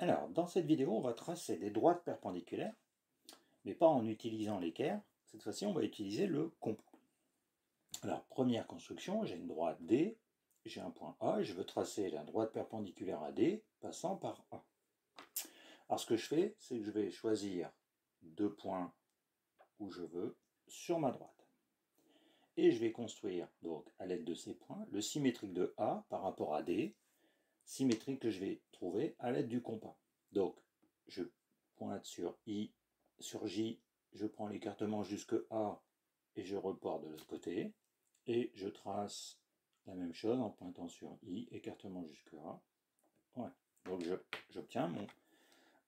Alors, dans cette vidéo, on va tracer des droites perpendiculaires, mais pas en utilisant l'équerre. Cette fois-ci, on va utiliser le compas. Alors, première construction, j'ai une droite D, j'ai un point A, et je veux tracer la droite perpendiculaire à D, passant par A. Alors, ce que je fais, c'est que je vais choisir deux points où je veux sur ma droite. Et je vais construire, donc, à l'aide de ces points, le symétrique de A par rapport à D, symétrique que je vais trouver à l'aide du compas. Donc, je pointe sur I, sur J, je prends l'écartement jusque A et je reporte de l'autre côté. Et je trace la même chose en pointant sur I, écartement jusque A. Ouais. Donc, j'obtiens mon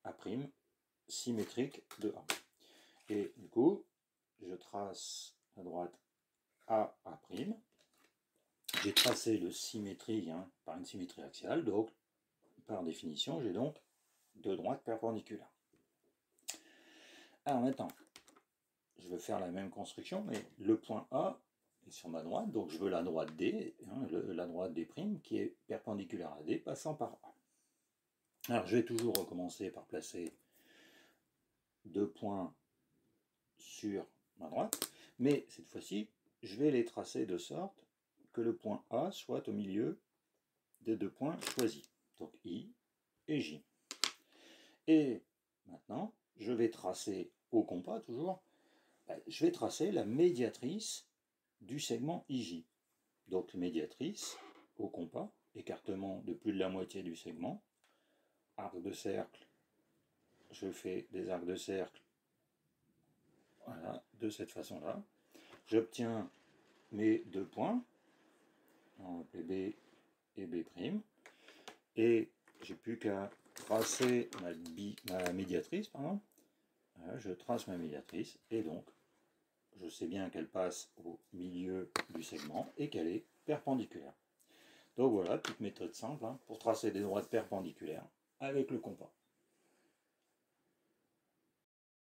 A' symétrique de A. Et du coup, je trace la droite A'. J'ai tracé le symétrie par une symétrie axiale, donc par définition, j'ai donc deux droites perpendiculaires. Alors maintenant, je veux faire la même construction, mais le point A est sur ma droite, donc je veux la droite D, la droite D' qui est perpendiculaire à D, passant par A. Alors je vais toujours recommencer par placer deux points sur ma droite, mais cette fois-ci, je vais les tracer de sorte que le point A soit au milieu des deux points choisis, donc I et J. Et maintenant, je vais tracer au compas toujours, je vais tracer la médiatrice du segment IJ. Donc médiatrice au compas, écartement de plus de la moitié du segment, arc de cercle, je fais des arcs de cercle, voilà, de cette façon-là. J'obtiens mes deux points, on va appeler B et B', et j'ai plus qu'à tracer ma médiatrice, pardon. Voilà, je trace ma médiatrice, et donc je sais bien qu'elle passe au milieu du segment et qu'elle est perpendiculaire. Donc voilà, petite méthode simple pour tracer des droites perpendiculaires avec le compas.